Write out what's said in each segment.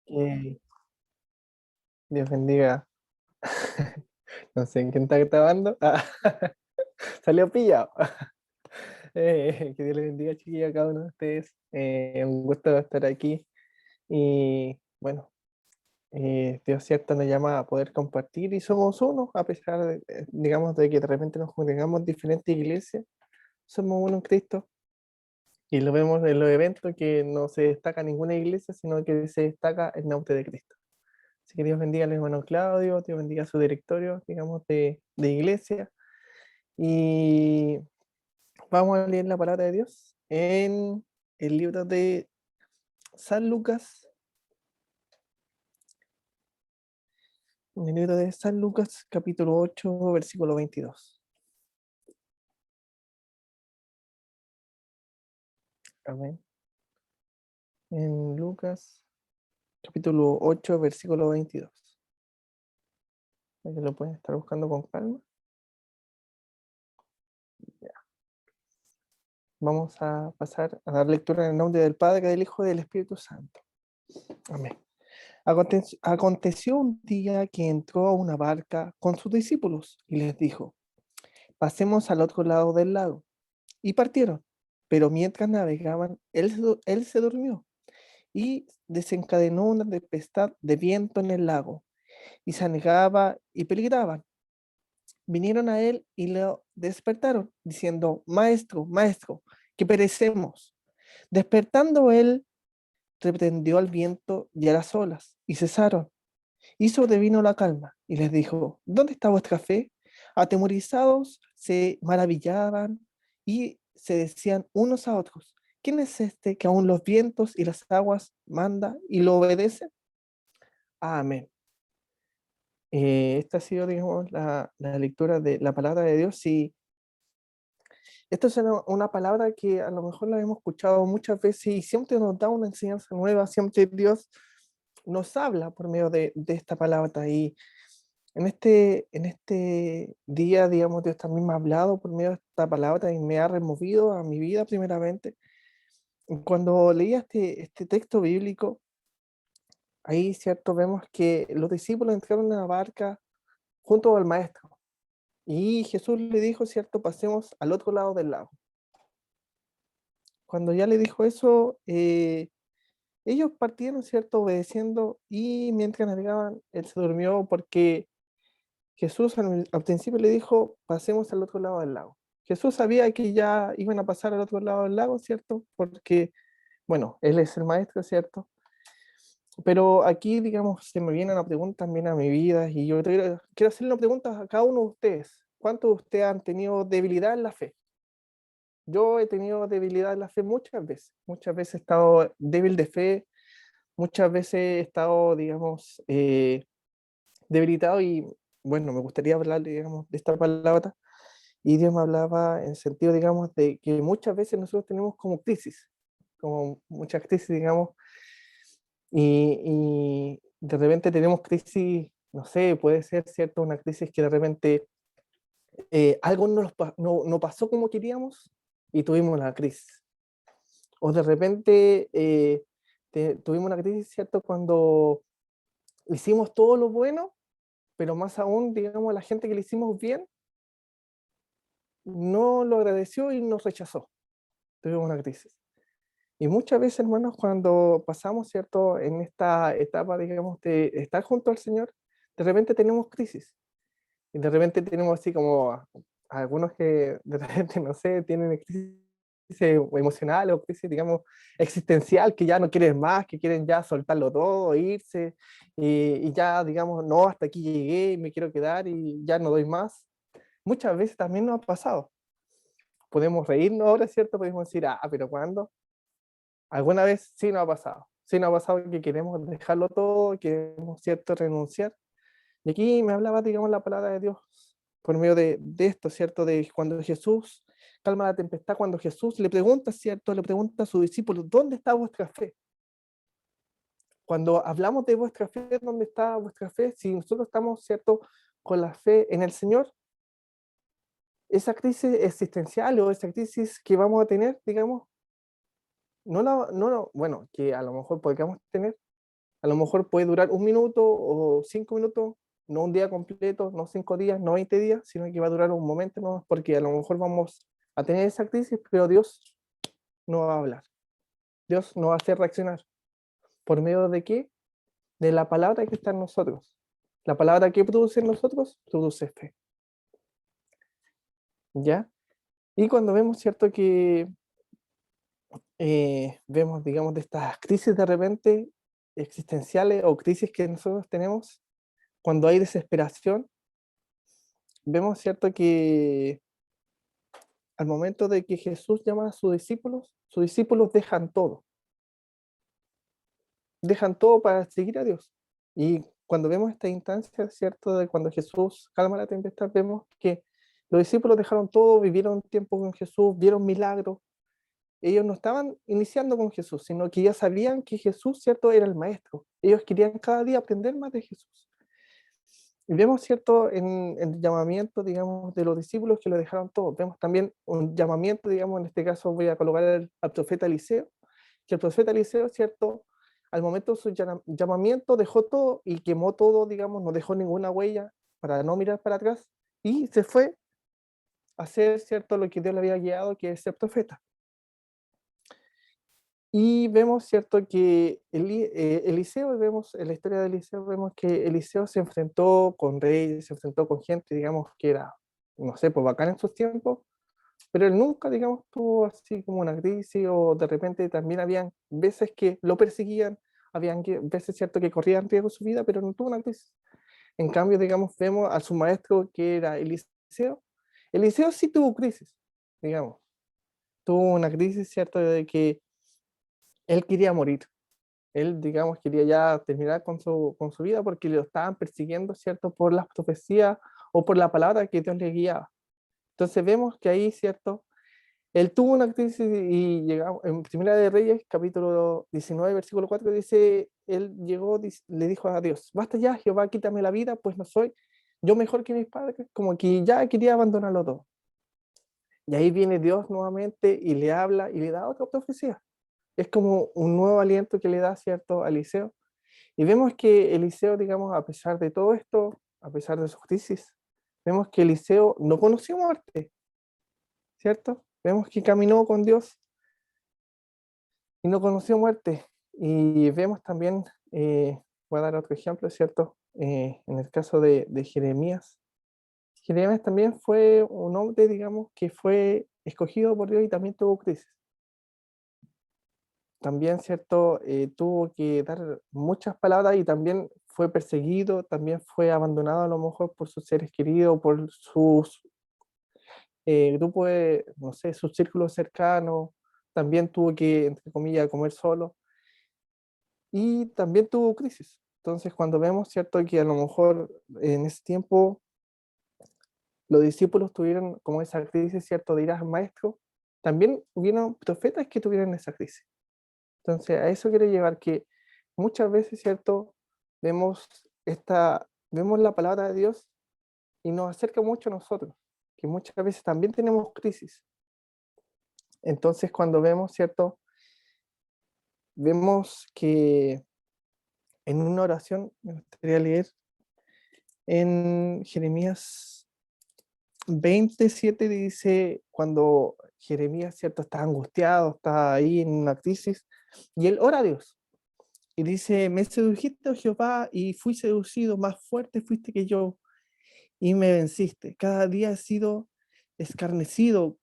Que Dios bendiga. No sé en quién está grabando. Salió pillado. Que Dios le bendiga, chiquillos, a cada uno de ustedes. Un gusto estar aquí. Y bueno, Dios cierto nos llama a poder compartir y somos uno, a pesar de, digamos, de que de repente nos congregamos en diferentes iglesias. Somos uno en Cristo. Y lo vemos en los eventos que no se destaca ninguna iglesia, sino que se destaca el nombre de Cristo. Así que Dios bendiga al hermano Claudio, Dios bendiga a su directorio, digamos, de iglesia. Y vamos a leer la palabra de Dios en el libro de San Lucas, en el libro de San Lucas, capítulo 8, versículo 22. Amén. En Lucas, capítulo 8, versículo 22. Ahí lo pueden estar buscando con calma. Ya. Vamos a pasar a dar lectura en el nombre del Padre, del Hijo y del Espíritu Santo. Amén. Aconteció un día que entró a una barca con sus discípulos y les dijo: pasemos al otro lado del lago. Y partieron. Pero mientras navegaban, él se durmió y desencadenó una tempestad de viento en el lago y se anegaba y peligraban. Vinieron a él y lo despertaron, diciendo: Maestro, maestro, que perecemos. Despertando él, reprendió al viento y a las olas, y cesaron. Y sobrevino la calma, y les dijo: ¿Dónde está vuestra fe? Atemorizados se maravillaban y se decían unos a otros: ¿Quién es este que aún los vientos y las aguas manda y lo obedece? Amén. Esta ha sido, digamos, la lectura de la palabra de Dios. Y esta es una palabra que a lo mejor la hemos escuchado muchas veces y siempre nos da una enseñanza nueva, siempre Dios nos habla por medio de esta palabra. Y en este día, digamos, Dios también me ha hablado por medio de esta palabra y me ha removido a mi vida primeramente. Cuando leía este texto bíblico, ahí, cierto, vemos que los discípulos entraron en la barca junto al maestro y Jesús le dijo, cierto, pasemos al otro lado del lago. Cuando ya le dijo eso, ellos partieron, cierto, obedeciendo, y mientras navegaban, él se durmió porque Jesús al principio le dijo: pasemos al otro lado del lago. Jesús sabía que ya iban a pasar al otro lado del lago, ¿cierto? Porque, bueno, Él es el maestro, ¿cierto? Pero aquí, digamos, se me viene una pregunta también a mi vida y yo quiero hacerle una pregunta a cada uno de ustedes. ¿Cuántos de ustedes han tenido debilidad en la fe? Yo he tenido debilidad en la fe muchas veces he estado débil de fe, muchas veces he estado, digamos, debilitado y, bueno, me gustaría hablar, digamos, de esta palabra. Y Dios me hablaba en sentido, digamos, de que muchas veces nosotros tenemos como crisis, como muchas crisis, digamos, y de repente tenemos crisis, no sé, puede ser, ¿cierto? Una crisis que de repente algo no pasó como queríamos y tuvimos la crisis. O de repente tuvimos una crisis, ¿cierto? Cuando hicimos todo lo bueno, pero más aún, digamos, la gente que le hicimos bien no lo agradeció y nos rechazó. Tuvimos una crisis. Y muchas veces, hermanos, cuando pasamos, ¿cierto?, en esta etapa, digamos, de estar junto al Señor, de repente tenemos crisis. Y de repente tenemos así como algunos que de repente, no sé, tienen crisis emocional o crisis, digamos, existencial, que ya no quieren más, que quieren ya soltarlo todo, irse, y ya, digamos, no, hasta aquí llegué, me quiero quedar y ya no doy más. Muchas veces también nos ha pasado. Podemos reírnos ahora, ¿cierto? Podemos decir: pero ¿cuándo? Alguna vez sí nos ha pasado. Sí nos ha pasado que queremos dejarlo todo, queremos, ¿cierto?, renunciar. Y aquí me hablaba, digamos, la palabra de Dios por medio de esto, ¿cierto? De cuando Jesús calma la tempestad, cuando Jesús le pregunta, ¿cierto? Le pregunta a sus discípulos: ¿dónde está vuestra fe? Cuando hablamos de vuestra fe, ¿dónde está vuestra fe? Si nosotros estamos, ¿cierto?, con la fe en el Señor, esa crisis existencial o esa crisis que vamos a tener, digamos, bueno, que a lo mejor podríamos tener, A lo mejor puede durar 1 minuto o 5 minutos, no un día completo, no 5 días, no 20 días, sino que va a durar un momento, ¿no? Porque a lo mejor vamos a tener esa crisis, pero Dios no va a hablar. Dios nos va a hacer reaccionar. ¿Por medio de qué? De la palabra que está en nosotros. La palabra que produce en nosotros produce fe. ¿Ya? Y cuando vemos, ¿cierto? Que vemos, digamos, de estas crisis de repente existenciales o crisis que nosotros tenemos, cuando hay desesperación, vemos, ¿cierto? Que al momento de que Jesús llama a sus discípulos dejan todo para seguir a Dios. Y cuando vemos esta instancia, ¿cierto? De cuando Jesús calma la tempestad, vemos que los discípulos dejaron todo, vivieron tiempo con Jesús, vieron milagros. Ellos no estaban iniciando con Jesús, sino que ya sabían que Jesús, ¿cierto? Era el maestro. Ellos querían cada día aprender más de Jesús. Y vemos, ¿cierto? En el llamamiento, digamos, de los discípulos que lo dejaron todo. Vemos también un llamamiento, digamos, en este caso voy a colocar al profeta Eliseo, que el profeta Eliseo, ¿cierto? Al momento de su llamamiento dejó todo y quemó todo, digamos, no dejó ninguna huella para no mirar para atrás y se fue a hacer, ¿cierto? Lo que Dios le había guiado, que es ser profeta. Y vemos, ¿cierto? Que Eliseo, vemos en la historia de Eliseo, vemos que Eliseo se enfrentó con reyes, se enfrentó con gente, digamos, que era, no sé, pues bacán en sus tiempos, pero él nunca, digamos, tuvo así como una crisis o de repente también habían veces que lo perseguían, habían veces, cierto, que corrían riesgo su vida, pero no tuvo una crisis. En cambio, digamos, vemos a su maestro que era Eliseo. Eliseo sí tuvo crisis, digamos. Tuvo una crisis, ¿cierto? De que él quería morir. Él, digamos, quería ya terminar con su vida porque lo estaban persiguiendo, ¿cierto? Por las profecías o por la palabra que Dios le guiaba. Entonces vemos que ahí, ¿cierto? Él tuvo una crisis y llegamos, en Primera de Reyes, capítulo 19, versículo 4, dice, él llegó, le dijo a Dios, basta ya, Jehová, quítame la vida, pues no soy yo mejor que mis padres, como que ya quería abandonarlo todo. Y ahí viene Dios nuevamente y le habla y le da otra profecía. Es como un nuevo aliento que le da, ¿cierto?, a Eliseo. Y vemos que Eliseo, digamos, a pesar de todo esto, a pesar de su crisis, vemos que Eliseo no conoció muerte, ¿cierto? Vemos que caminó con Dios y no conoció muerte. Y vemos también, voy a dar otro ejemplo, ¿cierto? En el caso de Jeremías. Jeremías también fue un hombre, digamos, que fue escogido por Dios y también tuvo crisis. También, ¿cierto? Tuvo que dar muchas palabras y también fue perseguido, también fue abandonado a lo mejor por sus seres queridos, por sus grupos de, no sé, sus círculos cercanos. También tuvo que, entre comillas, comer solo. Y también tuvo crisis. Entonces, cuando vemos, ¿cierto?, que a lo mejor en ese tiempo los discípulos tuvieron como esa crisis, ¿cierto?, de ir al maestro, también hubieron profetas que tuvieron esa crisis. Entonces, a eso quiero llevar que muchas veces, ¿cierto?, vemos vemos la palabra de Dios y nos acerca mucho a nosotros, que muchas veces también tenemos crisis. Entonces, cuando vemos, ¿cierto?, vemos que en una oración, me gustaría leer en Jeremías 27, dice, cuando Jeremías, ¿cierto?, está angustiado, está ahí en una crisis, y él ora a Dios. Y dice, me sedujiste, oh Jehová, y fui seducido, más fuerte fuiste que yo, y me venciste. Cada día he sido escarnecido,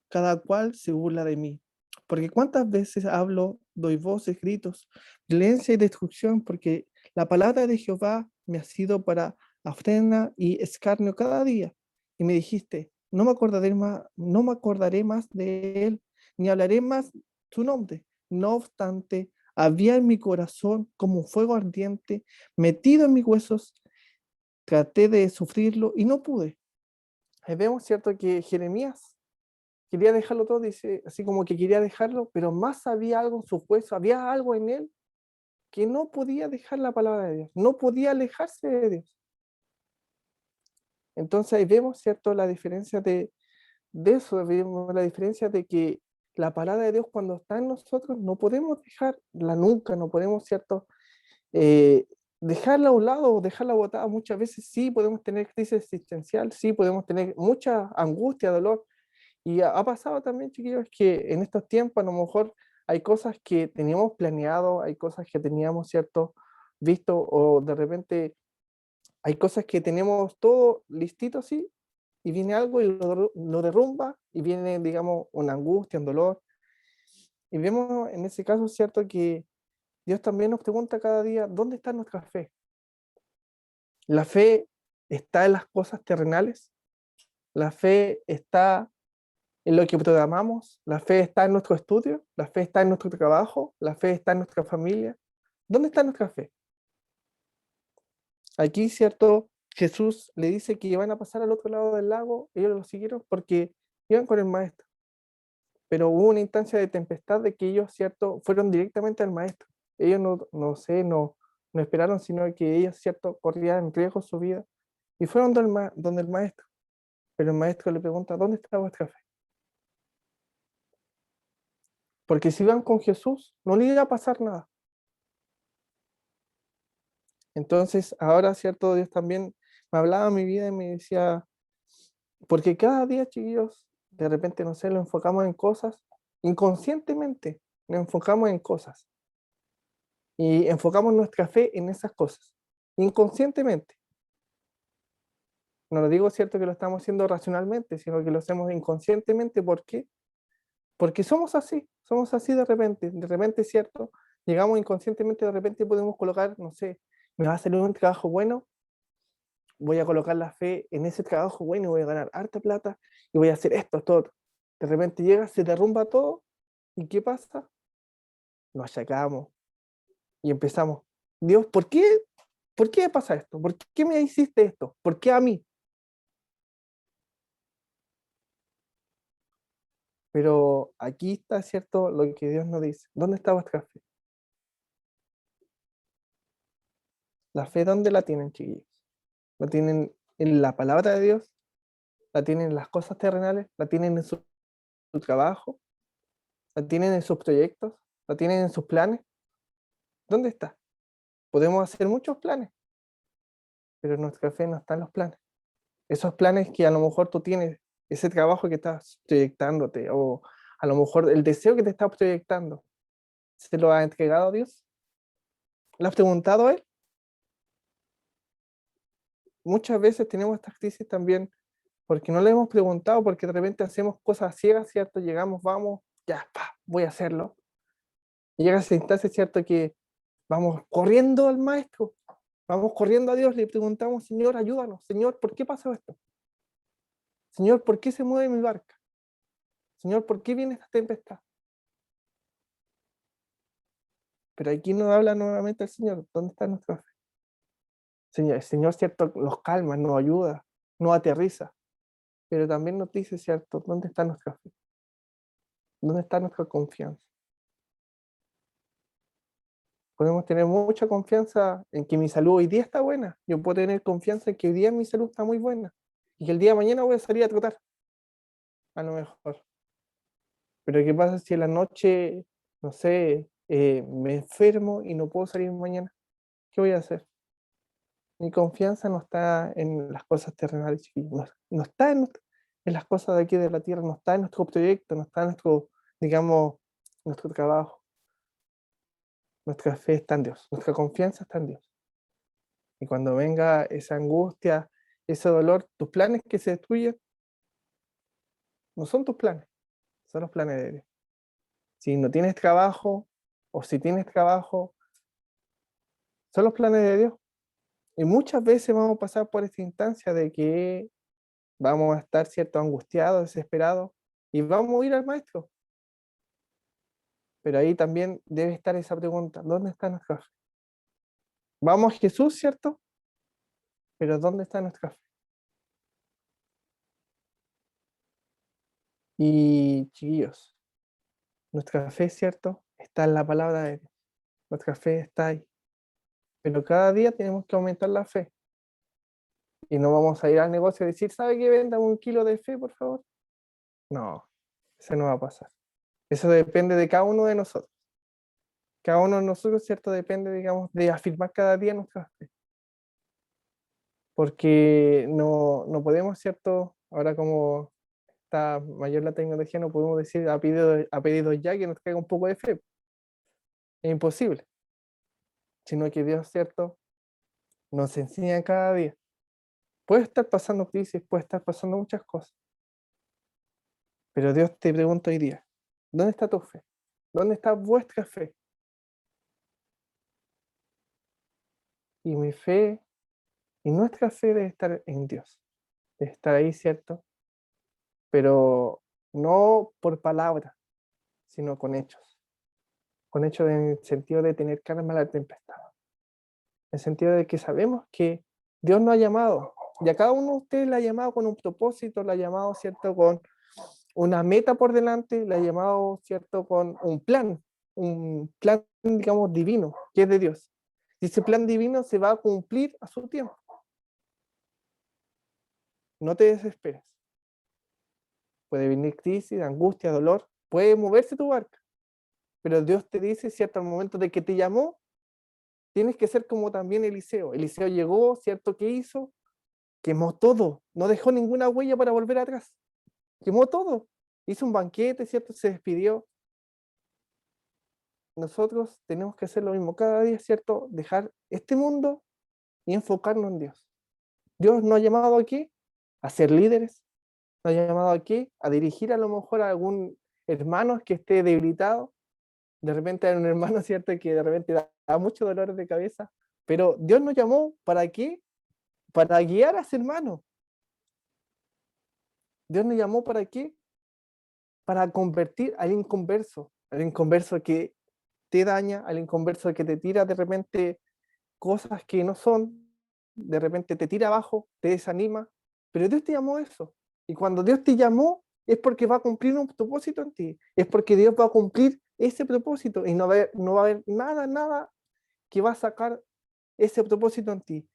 cada cual se burla de mí. Porque cuántas veces hablo, doy voces, gritos, violencia y destrucción, porque la palabra de Jehová me ha sido para afrena y escarnio cada día. Y me dijiste, no me acordaré más de él, ni hablaré más su nombre. No obstante, había en mi corazón como un fuego ardiente, metido en mis huesos, traté de sufrirlo y no pude. Ahí vemos, ¿cierto?, que Jeremías quería dejarlo todo, dice, así como que quería dejarlo, pero más había algo en su hueso, había algo en él que no podía dejar la palabra de Dios, no podía alejarse de Dios. Entonces ahí vemos, ¿cierto?, la diferencia de eso, vemos la diferencia de que la palabra de Dios cuando está en nosotros no podemos dejarla nunca, no podemos, ¿cierto?, eh, dejarla a un lado, dejarla botada. Muchas veces sí podemos tener crisis existencial, sí podemos tener mucha angustia, dolor. Y ha pasado también, chiquillos, que en estos tiempos a lo mejor hay cosas que teníamos planeado, hay cosas que teníamos, ¿cierto?, visto, o de repente hay cosas que tenemos todo listito así, y viene algo y lo derrumba, y viene, digamos, una angustia, un dolor. Y vemos en ese caso, ¿cierto?, que Dios también nos pregunta cada día, ¿dónde está nuestra fe? La fe está en las cosas terrenales, la fe está en lo que programamos, la fe está en nuestro estudio, la fe está en nuestro trabajo, la fe está en nuestra familia. ¿Dónde está nuestra fe? Aquí, ¿cierto? Jesús le dice que iban a pasar al otro lado del lago, ellos lo siguieron porque iban con el maestro, pero hubo una instancia de tempestad de que ellos, ¿cierto?, fueron directamente al maestro. Ellos no esperaron, sino que ellos, ¿cierto?, corrían en riesgo su vida y fueron donde el maestro. Pero el maestro le pregunta, ¿dónde está vuestra fe? Porque si iban con Jesús, no le iba a pasar nada. Entonces, ahora, ¿cierto? Dios también me hablaba en mi vida y me decía, porque cada día, chiquillos, de repente, no sé, lo enfocamos en cosas, inconscientemente, nos enfocamos en cosas y enfocamos nuestra fe en esas cosas, inconscientemente. No lo digo, ¿cierto?, que lo estamos haciendo racionalmente, sino que lo hacemos inconscientemente. ¿Por qué? Porque somos así de repente, ¿cierto? Llegamos inconscientemente, de repente podemos colocar, no sé, me va a salir un trabajo bueno, voy a colocar la fe en ese trabajo bueno y voy a ganar harta plata y voy a hacer esto, otro. De repente llega, se derrumba todo y ¿qué pasa? Nos achacamos y empezamos. Dios, ¿por qué? ¿Por qué pasa esto? ¿Por qué me hiciste esto? ¿Por qué a mí? Pero aquí está, ¿cierto?, lo que Dios nos dice. ¿Dónde está vuestra fe? ¿La fe dónde la tienen, chiquillos? ¿La tienen en la palabra de Dios? ¿La tienen en las cosas terrenales? ¿La tienen en su trabajo? ¿La tienen en sus proyectos? ¿La tienen en sus planes? ¿Dónde está? Podemos hacer muchos planes, pero nuestra fe no está en los planes. Esos planes que a lo mejor tú tienes, ese trabajo que estás proyectándote, o a lo mejor el deseo que te estás proyectando, ¿se lo has entregado a Dios? ¿Le has preguntado a Él? Muchas veces tenemos estas crisis también porque no le hemos preguntado, porque de repente hacemos cosas ciegas, ¿cierto? Llegamos, vamos, ya, pa, voy a hacerlo. Y llega esa instancia, ¿cierto? Que vamos corriendo al maestro, vamos corriendo a Dios, le preguntamos, Señor, ayúdanos, Señor, ¿por qué pasó esto? Señor, ¿por qué se mueve mi barca? Señor, ¿por qué viene esta tempestad? Pero aquí nos habla nuevamente el Señor, ¿dónde está nuestra fe? Señor, el Señor, ¿cierto? Nos calma, nos ayuda, nos aterriza, pero también nos dice, ¿cierto? ¿Dónde está nuestra fe? ¿Dónde está nuestra confianza? Podemos tener mucha confianza en que mi salud hoy día está buena. Yo puedo tener confianza en que hoy día mi salud está muy buena y que el día de mañana voy a salir a trotar, a lo mejor. Pero ¿qué pasa si en la noche, no sé, me enfermo y no puedo salir mañana? ¿Qué voy a hacer? Mi confianza no está en las cosas terrenales, chiquillos. No está en las cosas de aquí de la tierra, no está en nuestro proyecto, no está en nuestro, digamos, nuestro trabajo. Nuestra fe está en Dios, nuestra confianza está en Dios. Y cuando venga esa angustia, ese dolor, tus planes que se destruyen, no son tus planes, son los planes de Dios. Si no tienes trabajo, o si tienes trabajo, son los planes de Dios. Y muchas veces vamos a pasar por esta instancia de que vamos a estar, cierto, angustiados, desesperados, y vamos a ir al maestro. Pero ahí también debe estar esa pregunta, ¿dónde está nuestra fe? Vamos a Jesús, ¿cierto? Pero ¿dónde está nuestra fe? Y chiquillos, nuestra fe, ¿cierto? Está en la palabra de Dios. Nuestra fe está ahí. Pero cada día tenemos que aumentar la fe. Y no vamos a ir al negocio y decir, ¿sabe qué? Venda 1 kilo de fe, por favor. No, eso no va a pasar. Eso depende de cada uno de nosotros. Cada uno de nosotros, ¿cierto? Depende, digamos, de afirmar cada día nuestra fe. Porque no podemos, ¿cierto? Ahora como está mayor la tecnología, no podemos decir a pedido ya que nos caiga un poco de fe. Es imposible. Sino que Dios, ¿cierto? Nos enseña cada día. Puede estar pasando crisis, puede estar pasando muchas cosas. Pero Dios te pregunta hoy día, ¿dónde está tu fe? ¿Dónde está vuestra fe? Y mi fe y nuestra fe debe estar en Dios. Debe estar ahí, ¿cierto? Pero no por palabras, sino con hechos. Con hechos en el sentido de tener calma a la tempestad. En el sentido de que sabemos que Dios nos ha llamado. Y a cada uno de ustedes le ha llamado con un propósito, le ha llamado, ¿cierto? Con una meta por delante, le ha llamado, ¿cierto? Con un plan, digamos, divino, que es de Dios. Y ese plan divino se va a cumplir a su tiempo. No te desesperes. Puede venir crisis, angustia, dolor, puede moverse tu barca, pero Dios te dice, ¿cierto? Al momento de que te llamó, tienes que ser como también Eliseo. Eliseo llegó, ¿cierto? ¿Qué hizo? Quemó todo, no dejó ninguna huella para volver atrás. Quemó todo. Hizo un banquete, ¿cierto? Se despidió. Nosotros tenemos que hacer lo mismo cada día, ¿cierto? Dejar este mundo y enfocarnos en Dios. Dios nos ha llamado aquí a ser líderes, nos ha llamado aquí a dirigir a lo mejor a algún hermano que esté debilitado. De repente hay un hermano, ¿cierto? Que de repente da mucho dolor de cabeza. Pero Dios nos llamó ¿para qué? Para guiar a ese hermano. Dios nos llamó ¿para qué? Para convertir al inconverso que te daña, al inconverso que te tira de repente cosas que no son, de repente te tira abajo, te desanima, pero Dios te llamó a eso. Y cuando Dios te llamó es porque va a cumplir un propósito en ti, es porque Dios va a cumplir ese propósito y no va a haber nada que va a sacar ese propósito en ti.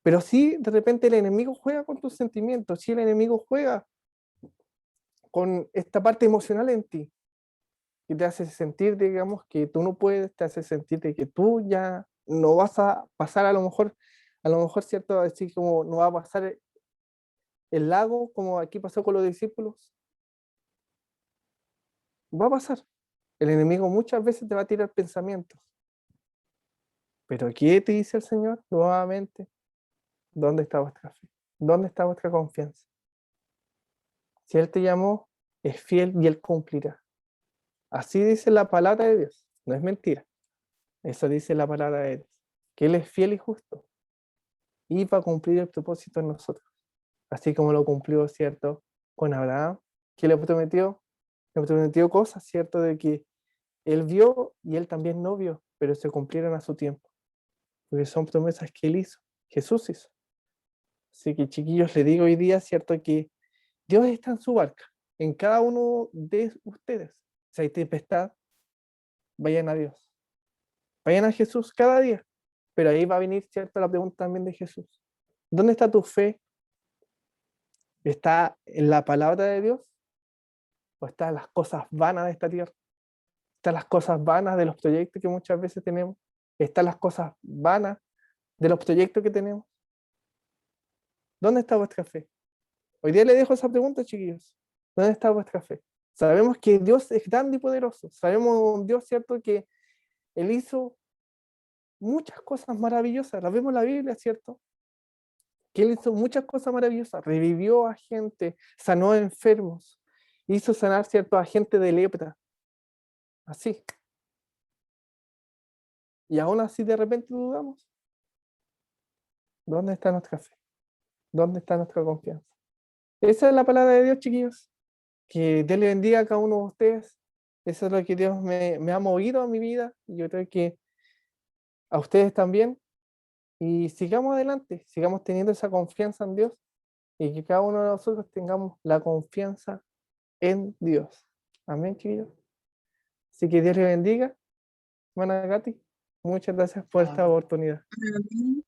Pero si de repente el enemigo juega con tus sentimientos, si el enemigo juega con esta parte emocional en ti, que te hace sentir, digamos, que tú no puedes, te hace sentir de que tú ya no vas a pasar a lo mejor, ¿cierto? Así como no va a pasar el lago, como aquí pasó con los discípulos, va a pasar. El enemigo muchas veces te va a tirar pensamientos. Pero ¿qué te dice el Señor nuevamente? ¿Dónde está vuestra fe? ¿Dónde está vuestra confianza? Si Él te llamó, es fiel y Él cumplirá. Así dice la palabra de Dios, no es mentira. Eso dice la palabra de Dios, que Él es fiel y justo y va a cumplir el propósito en nosotros. Así como lo cumplió, ¿cierto? Con Abraham, que le prometió cosas, ¿cierto? De que Él vio y Él también no vio, pero se cumplieron a su tiempo, porque son promesas que Él hizo, Jesús hizo. Así que chiquillos, les digo hoy día, ¿cierto? Que Dios está en su barca, en cada uno de ustedes. Si hay tempestad, vayan a Dios. Vayan a Jesús cada día. Pero ahí va a venir, ¿cierto? La pregunta también de Jesús. ¿Dónde está tu fe? ¿Está en la palabra de Dios? ¿O está en las cosas vanas de esta tierra? ¿Están las cosas vanas de los proyectos que muchas veces tenemos? ¿Están las cosas vanas de los proyectos que tenemos? ¿Dónde está vuestra fe? Hoy día le dejo esa pregunta, chiquillos. ¿Dónde está vuestra fe? Sabemos que Dios es grande y poderoso. Sabemos, Dios, ¿cierto? Que Él hizo muchas cosas maravillosas. Las vemos en la Biblia, ¿cierto? Que Él hizo muchas cosas maravillosas. Revivió a gente, sanó a enfermos, hizo sanar, ¿cierto? A gente de lepra. Así. Y aún así de repente dudamos. ¿Dónde está nuestra fe? ¿Dónde está nuestra confianza? Esa es la palabra de Dios, chiquillos. Que Dios le bendiga a cada uno de ustedes. Eso es lo que Dios me ha movido a mi vida. Y yo creo que a ustedes también. Y sigamos adelante, sigamos teniendo esa confianza en Dios y que cada uno de nosotros tengamos la confianza en Dios. Amén, chiquillos. Así que Dios les bendiga, hermana Katy. Muchas gracias por esta oportunidad. Amén.